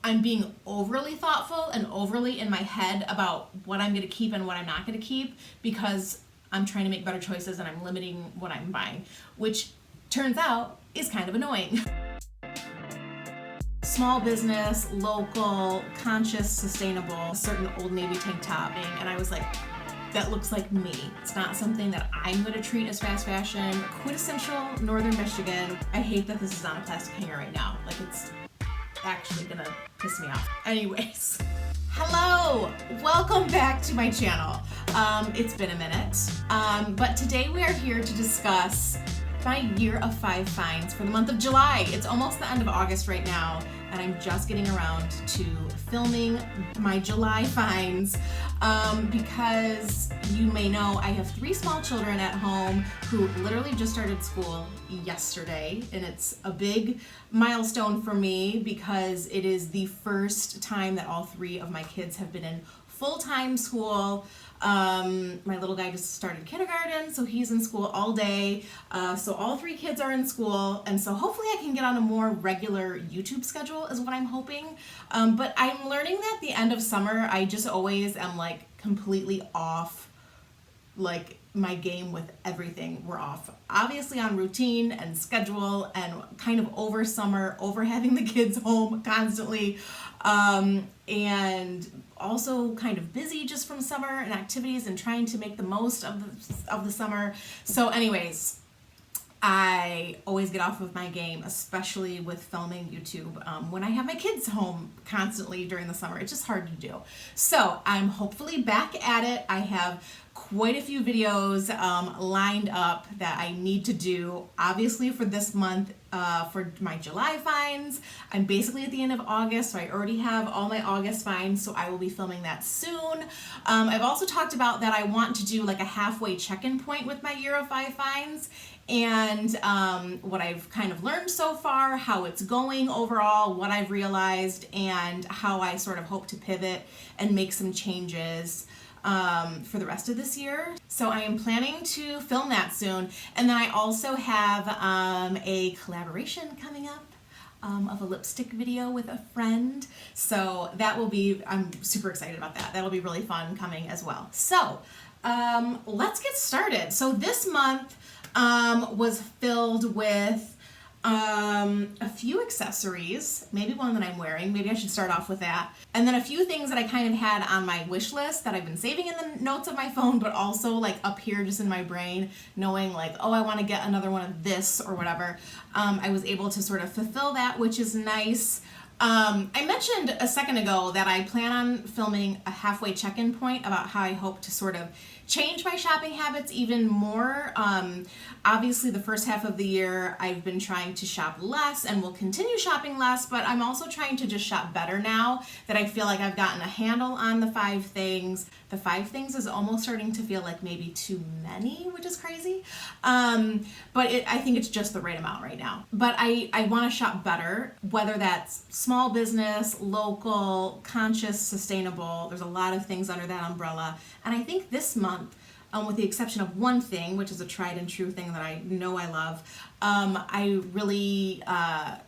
I'm being overly thoughtful and overly in my head about what I'm going to keep and what I'm not going to keep because I'm trying to make better choices and I'm limiting what I'm buying, which turns out is kind of annoying. Small business, local, conscious, sustainable, a certain Old Navy tank top, and I was like, that looks like me. It's not something that I'm going to treat as fast fashion. Quintessential Northern Michigan. I hate that this is on a plastic hanger right now. Like, it's actually gonna piss me off. Anyways, hello, welcome back to my channel. It's been a minute, but today we are here to discuss my year of 5Finds for the month of July. It's almost the end of August right now, and I'm just getting around to filming my July finds because you may know I have 3 small children at home who literally just started school yesterday, and it's a big milestone for me because it is the first time that all 3 of my kids have been in full-time school. My little guy just started kindergarten, so he's in school all day. So all 3 kids are in school, and so hopefully I can get on a more regular YouTube schedule is what I'm hoping. But I'm learning that at the end of summer, I just always am like completely off, like my game with everything. We're off, obviously, on routine and schedule, and kind of over summer, over having the kids home constantly, and also kind of busy just from summer and activities and trying to make the most of the summer. So anyways, I always get off of my game, especially with filming YouTube. When I have my kids home constantly during the summer, it's just hard to do. So I'm hopefully back at it. I have quite a few videos lined up that I need to do, obviously for this month, for my July finds. I'm basically at the end of August, so I already have all my August finds, so I will be filming that soon. I've also talked about that I want to do like a halfway check-in point with my year of 5 finds, and what I've kind of learned so far, how it's going overall, what I've realized, and how I sort of hope to pivot and make some changes for the rest of this year. So I am planning to film that soon. And then I also have a collaboration coming up of a lipstick video with a friend. So that will be, I'm super excited about that. That'll be really fun coming as well. So let's get started. So this month was filled with a few accessories, maybe one that I'm wearing, maybe I should start off with that, and then a few things that I kind of had on my wish list that I've been saving in the notes of my phone, but also like up here just in my brain, knowing like, oh, I want to get another one of this or whatever. I was able to sort of fulfill that, which is nice. I mentioned a second ago that I plan on filming a halfway check-in point about how I hope to sort of change my shopping habits even more. Obviously the first half of the year I've been trying to shop less and will continue shopping less, but I'm also trying to just shop better now that I feel like I've gotten a handle on the 5 things. The 5 things is almost starting to feel like maybe too many, which is crazy. But I think it's just the right amount right now. But I want to shop better, whether that's small business, local, conscious, sustainable. There's a lot of things under that umbrella. And I think this month, with the exception of one thing, which is a tried and true thing that I know I love, I really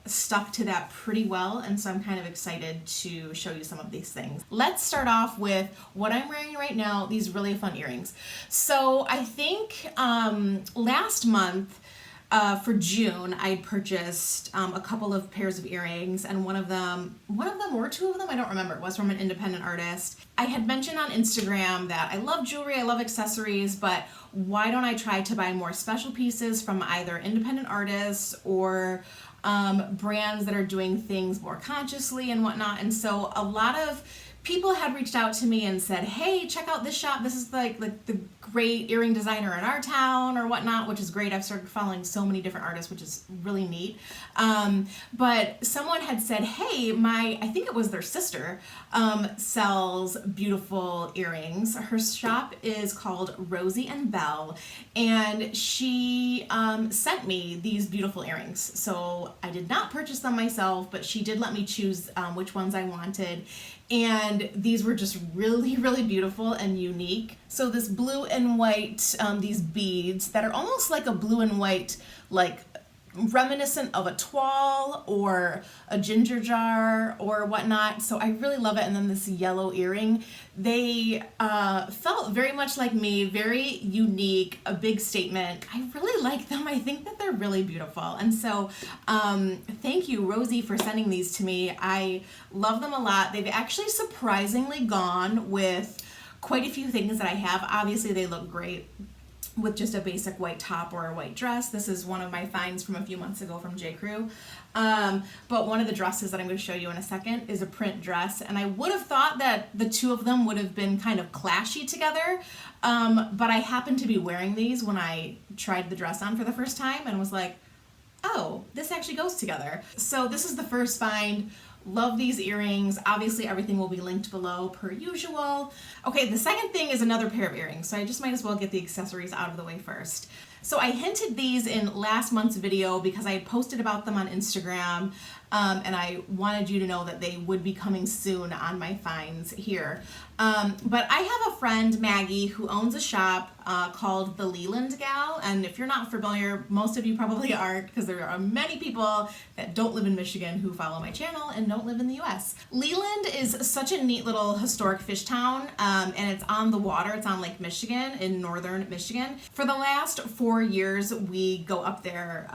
stuck to that pretty well, and so I'm kind of excited to show you some of these things. Let's start off with what I'm wearing right now, these really fun earrings. So I think last month, for June, I purchased a couple of pairs of earrings, and one of them or 2 of them, I don't remember, it was from an independent artist. I had mentioned on Instagram that I love jewelry, I love accessories, but why don't I try to buy more special pieces from either independent artists or brands that are doing things more consciously and whatnot. And so a lot of people had reached out to me and said, hey, check out this shop. This is like the great earring designer in our town or whatnot, which is great. I've started following so many different artists, which is really neat. But someone had said, hey, I think it was their sister, sells beautiful earrings. Her shop is called Rosie and Belle, and she sent me these beautiful earrings. So I did not purchase them myself, but she did let me choose which ones I wanted. And these were just really, really beautiful and unique. So this blue and white, these beads that are almost like a blue and white, like reminiscent of a toile or a ginger jar or whatnot. So I really love it. And then this yellow earring, they felt very much like me, very unique, a big statement. I really like them. I think that they're really beautiful. And so thank you, Rosie, for sending these to me. I love them a lot. They've actually surprisingly gone with quite a few things that I have. Obviously, they look great with just a basic white top or a white dress. This is one of my finds from a few months ago from J. Crew. But one of the dresses that I'm going to show you in a second is a print dress. And I would have thought that the two of them would have been kind of clashy together. But I happened to be wearing these when I tried the dress on for the first time and was like, oh, this actually goes together. So this is the first find. Love these earrings. Obviously, everything will be linked below per usual. Okay, the second thing is another pair of earrings, so I just might as well get the accessories out of the way first. So I hinted these in last month's video because I had posted about them on Instagram, and I wanted you to know that they would be coming soon on my finds here. But I have a friend, Maggie, who owns a shop called the Leland Gal, and if you're not familiar, most of you probably aren't because there are many people that don't live in Michigan who follow my channel and don't live in the US. Leland is such a neat little historic fish town, and it's on the water. It's on Lake Michigan in northern Michigan. For the last 4 years, we go up there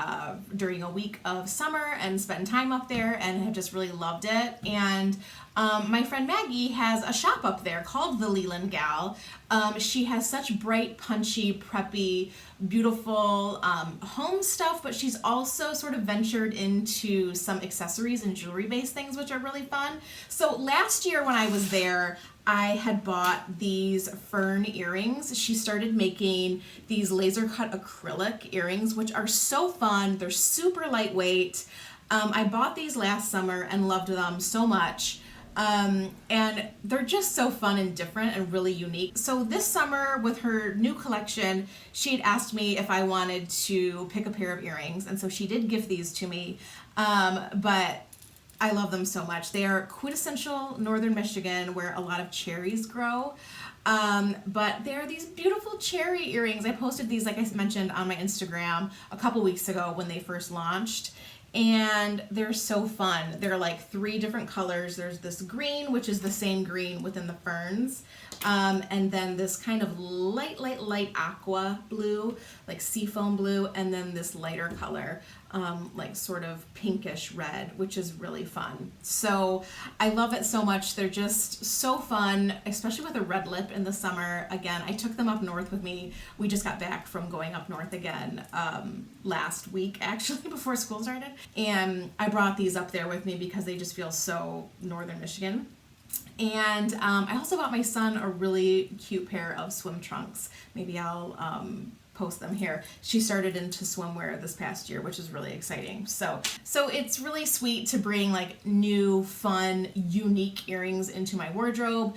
during a week of summer and spend time up there and have just really loved it. And my friend Maggie has a shop up there called the Leland Gal. She has such bright, punchy, preppy, beautiful home stuff, but she's also sort of ventured into some accessories and jewelry-based things, which are really fun. So last year when I was there, I had bought these fern earrings. She started making these laser cut acrylic earrings, which are so fun. They're super lightweight. I bought these last summer and loved them so much. And they're just so fun and different and really unique. So this summer with her new collection, she had asked me if I wanted to pick a pair of earrings. And so she did gift these to me. But I love them so much. They are quintessential northern Michigan where a lot of cherries grow. But they're these beautiful cherry earrings. I posted these, like I mentioned, on my Instagram a couple weeks ago when they first launched. And they're so fun. They're like 3 different colors. There's this green, which is the same green within the ferns. And then this kind of light aqua blue, like seafoam blue, and then this lighter color, like sort of pinkish red, which is really fun. So I love it so much. They're just so fun, especially with a red lip in the summer. Again, I took them up north with me. We just got back from going up north again last week, actually, before school started. And I brought these up there with me because they just feel so northern Michigan. And I also bought my son a really cute pair of swim trunks. Maybe I'll post them here. She started into swimwear this past year, which is really exciting. So it's really sweet to bring like new, fun, unique earrings into my wardrobe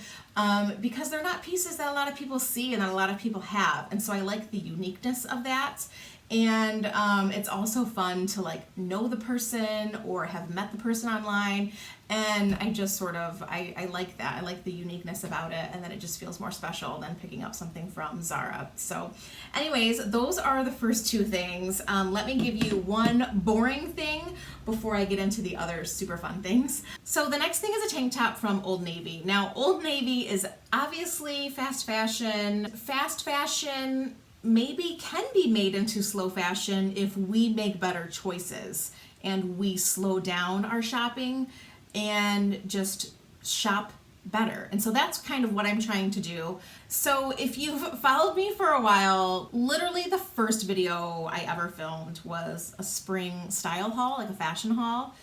because they're not pieces that a lot of people see and that a lot of people have. And so I like the uniqueness of that. And it's also fun to like know the person or have met the person online. And I just sort of, I like that. I like the uniqueness about it, and then it just feels more special than picking up something from Zara. So anyways, those are the first 2 things. Let me give you one boring thing before I get into the other super fun things. So the next thing is a tank top from Old Navy. Now, Old Navy is obviously fast fashion. Fast fashion maybe can be made into slow fashion if we make better choices and we slow down our shopping and just shop better. And so that's kind of what I'm trying to do. So if you've followed me for a while, literally the first video I ever filmed was a spring style haul, like a fashion haul.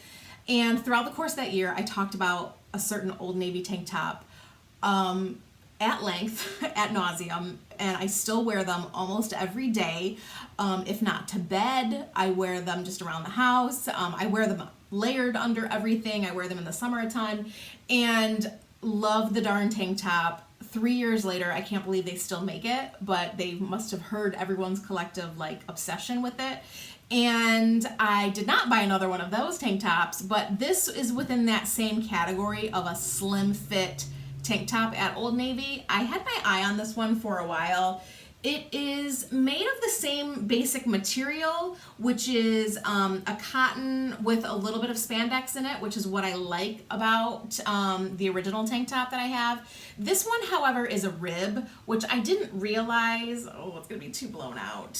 And throughout the course of that year, I talked about a certain Old Navy tank top at length, ad nauseum, and I still wear them almost every day. If not to bed, I wear them just around the house. I wear them layered under everything. I wear them in the summertime and love the darn tank top. 3 years later, I can't believe they still make it, but they must have heard everyone's collective like obsession with it. And I did not buy another one of those tank tops, but this is within that same category of a slim fit tank top at Old Navy. I had my eye on this one for a while, It is made of the same basic material, which is a cotton with a little bit of spandex in it, which is what I like about the original tank top that I have. This one, however, is a rib, which I didn't realize. Oh, it's gonna be too blown out.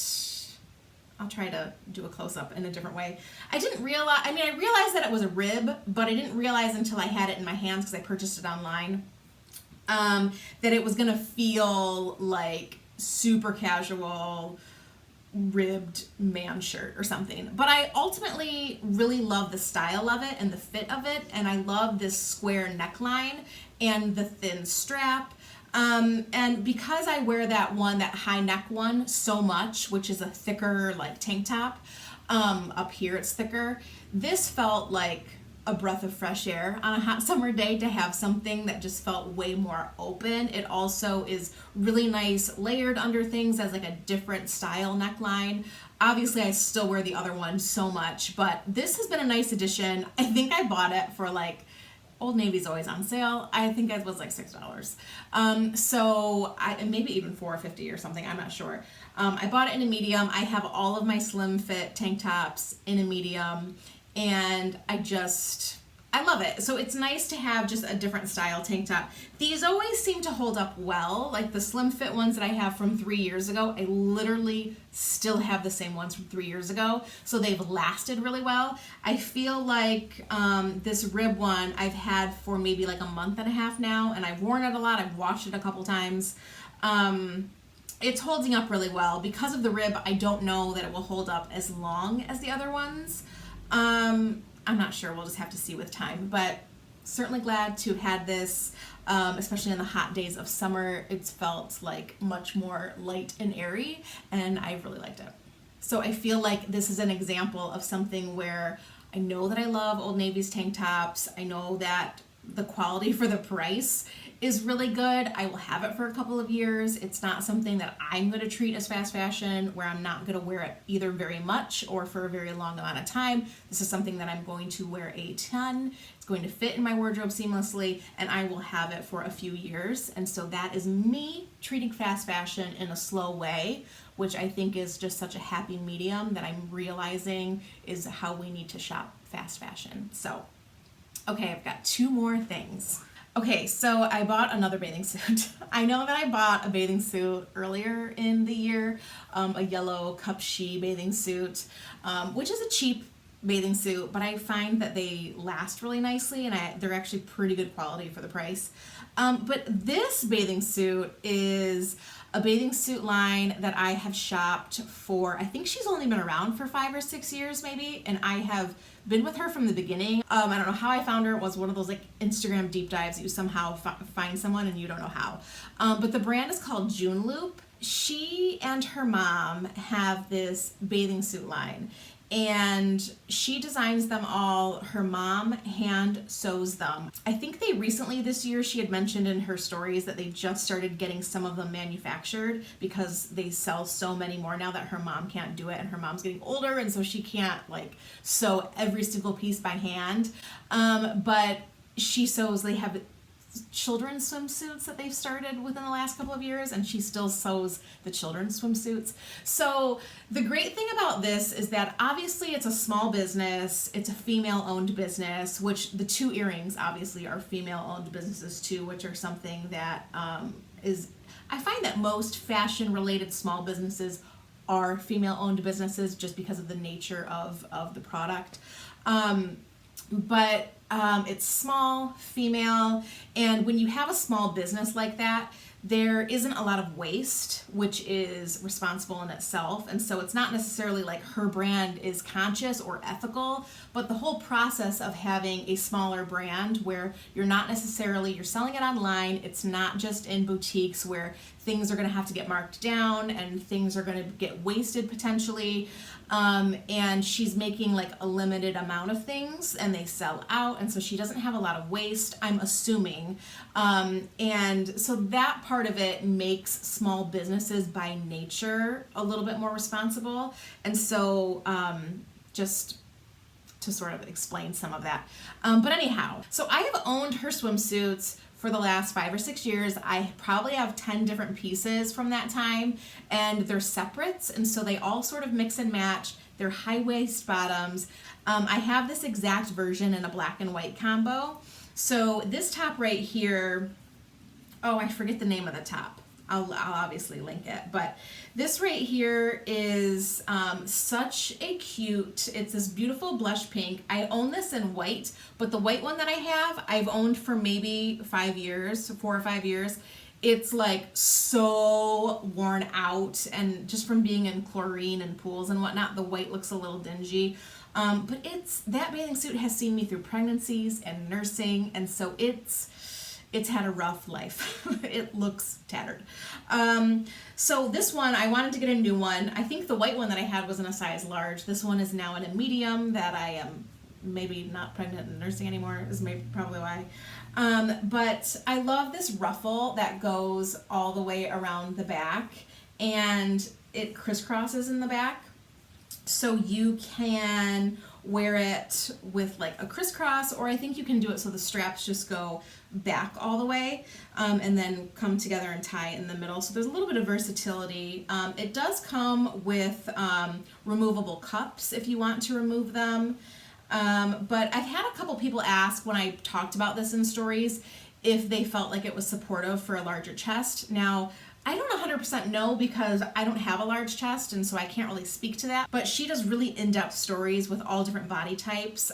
I'll try to do a close-up in a different way. I realized that it was a rib, but I didn't realize until I had it in my hands, because I purchased it online, that it was gonna feel like super casual ribbed man shirt or something. But I ultimately really love the style of it and the fit of it, and I love this square neckline and the thin strap. And because I wear that high neck one so much, which is a thicker like tank top, up here it's thicker, this felt like a breath of fresh air on a hot summer day to have something that just felt way more open. It also is really nice layered under things as like a different style neckline. Obviously I still wear the other one so much, but this has been a nice addition. I think I bought it for like, Old Navy's always on sale. I think it was like $6. So maybe even $4.50 or something, I'm not sure. I bought it in a medium. I have all of my slim fit tank tops in a medium, and I love it. So it's nice to have just a different style tank top. These always seem to hold up well. Like the slim fit ones that I have from 3 years ago, I literally still have the same ones from 3 years ago. So they've lasted really well. I feel like this rib one I've had for maybe like a month and a half now, and I've worn it a lot. I've washed it a couple times. It's holding up really well. Because of the rib, I don't know that it will hold up as long as the other ones. I'm not sure, we'll just have to see with time, but certainly glad to have had this, especially in the hot days of summer. It's felt like much more light and airy, and I really liked it. So I feel like this is an example of something where I know that I love Old Navy's tank tops. I know that the quality for the price is really good. I will have it for a couple of years. It's not something that I'm going to treat as fast fashion, where I'm not going to wear it either very much or for a very long amount of time. This is something that I'm going to wear a ton. It's going to fit in my wardrobe seamlessly, and I will have it for a few years. And so that is me treating fast fashion in a slow way, which I think is just such a happy medium that I'm realizing is how we need to shop fast fashion. So, okay, I've got 2 more things. Okay, so I bought another bathing suit. I know that I bought a bathing suit earlier in the year, a yellow cup she bathing suit, which is a cheap bathing suit, but I find that they last really nicely, and they're actually pretty good quality for the price. But this bathing suit is a bathing suit line that I have shopped for, I think she's only been around for 5 or 6 years maybe, and I have been with her from the beginning. I don't know how I found her. It was one of those like Instagram deep dives that you somehow find someone and you don't know how. But the brand is called June Loop. She and her mom have this bathing suit line, and she designs them all. Her mom hand sews them. I think they recently this year, she had mentioned in her stories that they just started getting some of them manufactured because they sell so many more now that her mom can't do it, and her mom's getting older, and so she can't like sew every single piece by hand. But she sews, they have children's swimsuits that they've started within the last couple of years, and she still sews the children's swimsuits. So the great thing about this is that obviously it's a small business, it's a female-owned business, which the 2 earrings obviously are female-owned businesses too, which are something that I find that most fashion-related small businesses are female-owned businesses just because of the nature of the product. But it's small, female, and when you have a small business like that, there isn't a lot of waste, which is responsible in itself. And so it's not necessarily like her brand is conscious or ethical, but the whole process of having a smaller brand where you're selling it online, it's not just in boutiques where things are going to have to get marked down and things are going to get wasted potentially. And she's making like a limited amount of things and they sell out, and so she doesn't have a lot of waste, I'm assuming. And so that part of it makes small businesses by nature a little bit more responsible. And so just to sort of explain some of that. But anyhow, so I have owned her swimsuits for the last 5 or 6 years. I probably have 10 different pieces from that time, and they're separates, and so they all sort of mix and match. They're high waist bottoms. I have this exact version in a black and white combo. So this top right here, oh, I forget the name of the top. I'll obviously link it, but this right here is such a cute, it's this beautiful blush pink. I own this in white, but the white one that I have, I've owned for maybe 5 years, 4 or 5 years. It's like so worn out, and just from being in chlorine and pools and whatnot, the white looks a little dingy. But that bathing suit has seen me through pregnancies and nursing, and so it's had a rough life. It looks tattered. So this one, I wanted to get a new one. I think the white one that I had was in a size large. This one is now in a medium that I am maybe not pregnant and nursing anymore, is maybe probably why. But I love this ruffle that goes all the way around the back, and it crisscrosses in the back. So you can wear it with like a crisscross, or I think you can do it so the straps just go back all the way, and then come together and tie in the middle. So there's a little bit of versatility. It does come with removable cups if you want to remove them. But I've had a couple people ask when I talked about this in stories if they felt like it was supportive for a larger chest. Now, I don't 100% know because I don't have a large chest, and so I can't really speak to that. But she does really in-depth stories with all different body types,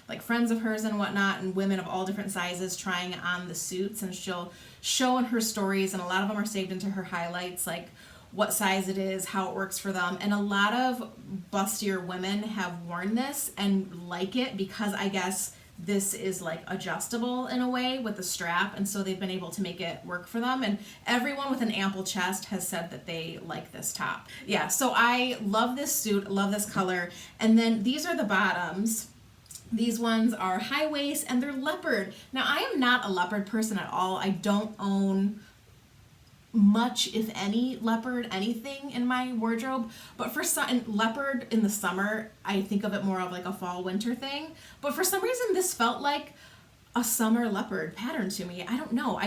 like friends of hers and whatnot, and women of all different sizes trying on the suits. And she'll show in her stories, and a lot of them are saved into her highlights, like what size it is, how it works for them. And a lot of bustier women have worn this and like it because I guess this is like adjustable in a way with the strap, and so they've been able to make it work for them. And everyone with an ample chest has said that they like this top. Yeah, so I love this suit, love this color. And then these are the bottoms. These ones are high waist and they're leopard. Now, I am not a leopard person at all. I don't own much, if any, leopard anything in my wardrobe, but for some leopard in the summer, I think of it more of like a fall winter thing. But for some reason, this felt like a summer leopard pattern to me. I don't know.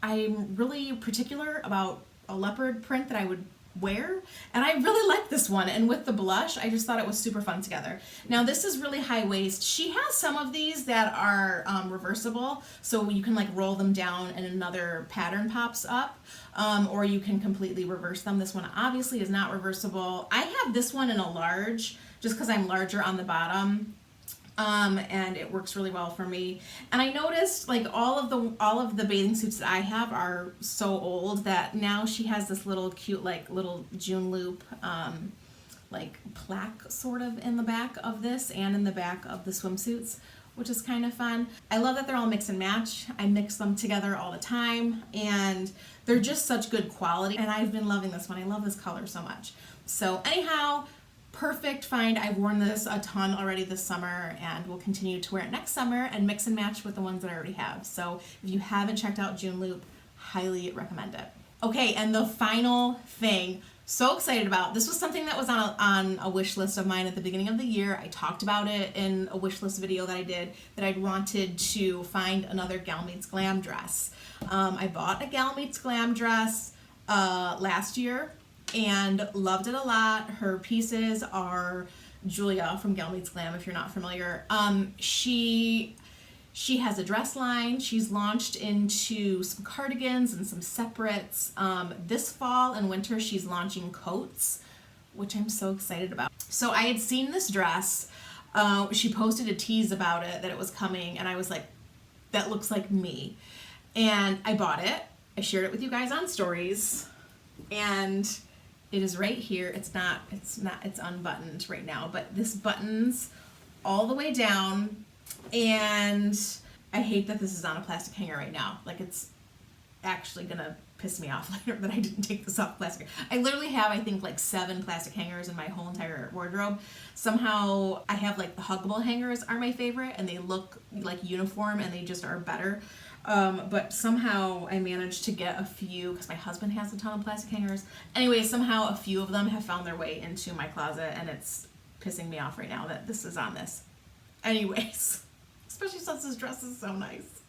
I'm really particular about a leopard print that I would wear, and I really like this one. And with the blush, I just thought it was super fun together. Now, this is really high waist. She has some of these that are reversible, so you can like roll them down and another pattern pops up, or you can completely reverse them. This one obviously is not reversible. I have this one in a large just because I'm larger on the bottom. And it works really well for me. And I noticed like all of the bathing suits that I have are so old that now she has this little cute like little June loop like plaque sort of in the back of this and in the back of the swimsuits, which is kind of fun. I love that they're all mix and match. I mix them together all the time, and they're just such good quality. And I've been loving this one. I love this color so much. So anyhow, perfect find. I've worn this a ton already this summer and will continue to wear it next summer and mix and match with the ones that I already have. So if you haven't checked out June Loop, highly recommend it. Okay, and the final thing, so excited about. This was something that was on a wish list of mine at the beginning of the year. I talked about it in a wish list video that I did, that I'd wanted to find another Gal Meets Glam dress. I bought a Gal Meets Glam dress last year and loved it a lot. Her pieces are Julia from Gal Meets Glam, if you're not familiar. She has a dress line. She's launched into some cardigans and some separates. This fall and winter, she's launching coats, which I'm so excited about. So I had seen this dress. She posted a tease about it, that it was coming, and I was like, that looks like me. And I bought it. I shared it with you guys on stories, and it is right here. It's unbuttoned right now, but this buttons all the way down, and I hate that this is on a plastic hanger right now. Like, it's actually gonna piss me off later that I didn't take this off plastic. I literally have, I think, like 7 plastic hangers in my whole entire wardrobe. Somehow I have like the huggable hangers are my favorite, and they look like uniform and they just are better. But somehow I managed to get a few, because my husband has a ton of plastic hangers. Anyway, somehow a few of them have found their way into my closet, and it's pissing me off right now that this is on this. Anyways, especially since this dress is so nice.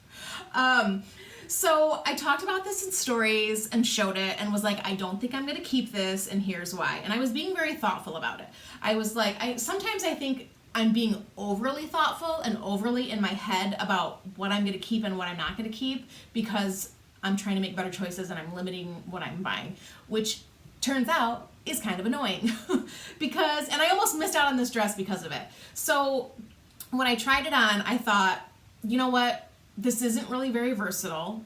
So I talked about this in stories and showed it and was like, I don't think I'm gonna keep this, and here's why. And I was being very thoughtful about it. I was like, sometimes I think I'm being overly thoughtful and overly in my head about what I'm gonna keep and what I'm not gonna keep, because I'm trying to make better choices and I'm limiting what I'm buying, which turns out is kind of annoying. And I almost missed out on this dress because of it. So when I tried it on, I thought, you know what? This isn't really very versatile.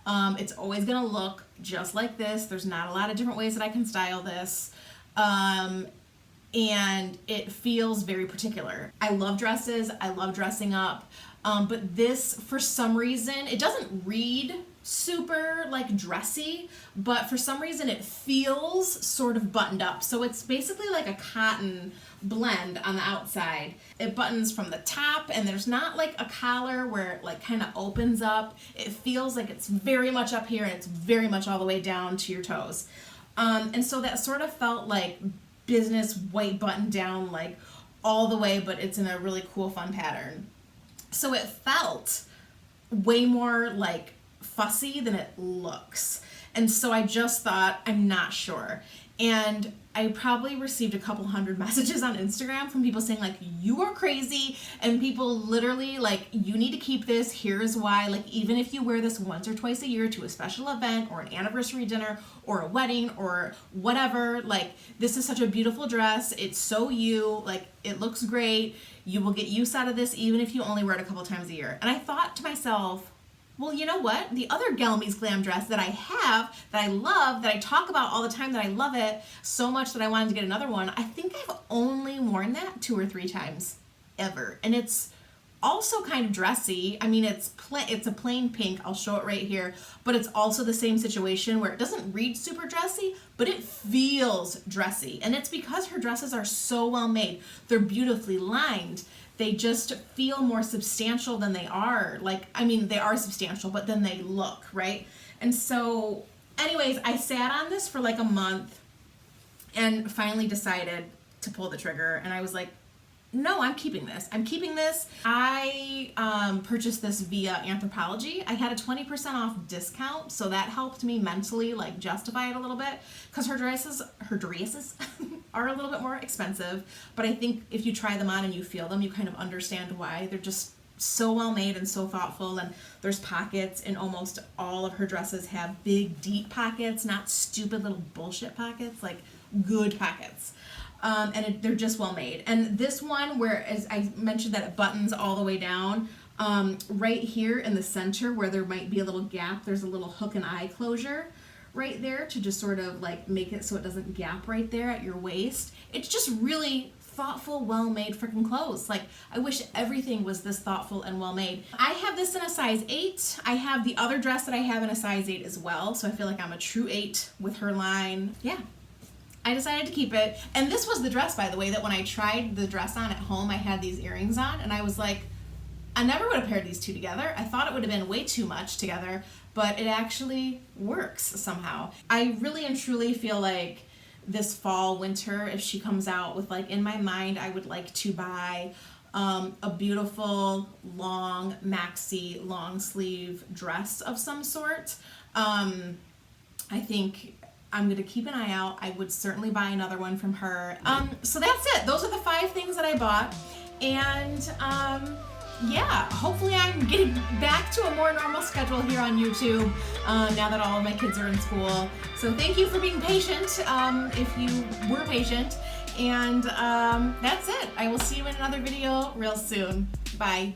It's always gonna look just like this. There's not a lot of different ways that I can style this. And it feels very particular. I love dresses, I love dressing up, but this, for some reason, it doesn't read super like dressy, but for some reason it feels sort of buttoned up. So it's basically like a cotton blend on the outside. It buttons from the top, and there's not like a collar where it like kind of opens up. It feels like it's very much up here and it's very much all the way down to your toes. And so that sort of felt like business white button down, like all the way, but it's in a really cool, fun pattern. So it felt way more like fussy than it looks. And so I just thought, I'm not sure. And I probably received a couple hundred messages on Instagram from people saying like, you are crazy, and people literally like, you need to keep this, here's why. Like, even if you wear this once or twice a year to a special event or an anniversary dinner or a wedding or whatever, like, this is such a beautiful dress, it's so you, like, it looks great, you will get use out of this even if you only wear it a couple times a year. And I thought to myself, well, you know what? The other Glam's Glam dress that I have, that I love, that I talk about all the time, that I love it so much that I wanted to get another one, I think I've only worn that 2 or 3 times ever. And it's also kind of dressy. I mean, it's a plain pink. I'll show it right here. But it's also the same situation where it doesn't read super dressy, but it feels dressy. And it's because her dresses are so well made. They're beautifully lined. They just feel more substantial than they are. Like, I mean, they are substantial, but then they look, right? And so, anyways, I sat on this for like a month and finally decided to pull the trigger. And I was like, no, I'm keeping this. I'm keeping this. I purchased this via Anthropologie. I had a 20% off discount, so that helped me mentally like justify it a little bit, because her dresses are a little bit more expensive. But I think if you try them on and you feel them, you kind of understand why. They're just so well made and so thoughtful, and there's pockets in almost all of her dresses. Have big, deep pockets, not stupid little bullshit pockets, like good pockets. They're just well made. And this one, where, as I mentioned, that it buttons all the way down, right here in the center where there might be a little gap, there's a little hook and eye closure right there to just sort of like make it so it doesn't gap right there at your waist. It's just really thoughtful, well-made freaking clothes. Like, I wish everything was this thoughtful and well-made. I have this in a size 8. I have the other dress that I have in a size 8 as well, so I feel like I'm a true 8 with her line. Yeah. I decided to keep it. And this was the dress, by the way, that when I tried the dress on at home, I had these earrings on, and I was like, I never would have paired these two together. I thought it would have been way too much together, but it actually works somehow. I really and truly feel like this fall, winter, if she comes out with, like, in my mind, I would like to buy a beautiful long maxi long sleeve dress of some sort. I think I'm going to keep an eye out. I would certainly buy another one from her. So that's it. Those are the 5 things that I bought. And yeah, hopefully I'm getting back to a more normal schedule here on YouTube now that all of my kids are in school. So thank you for being patient, if you were patient. And that's it. I will see you in another video real soon. Bye.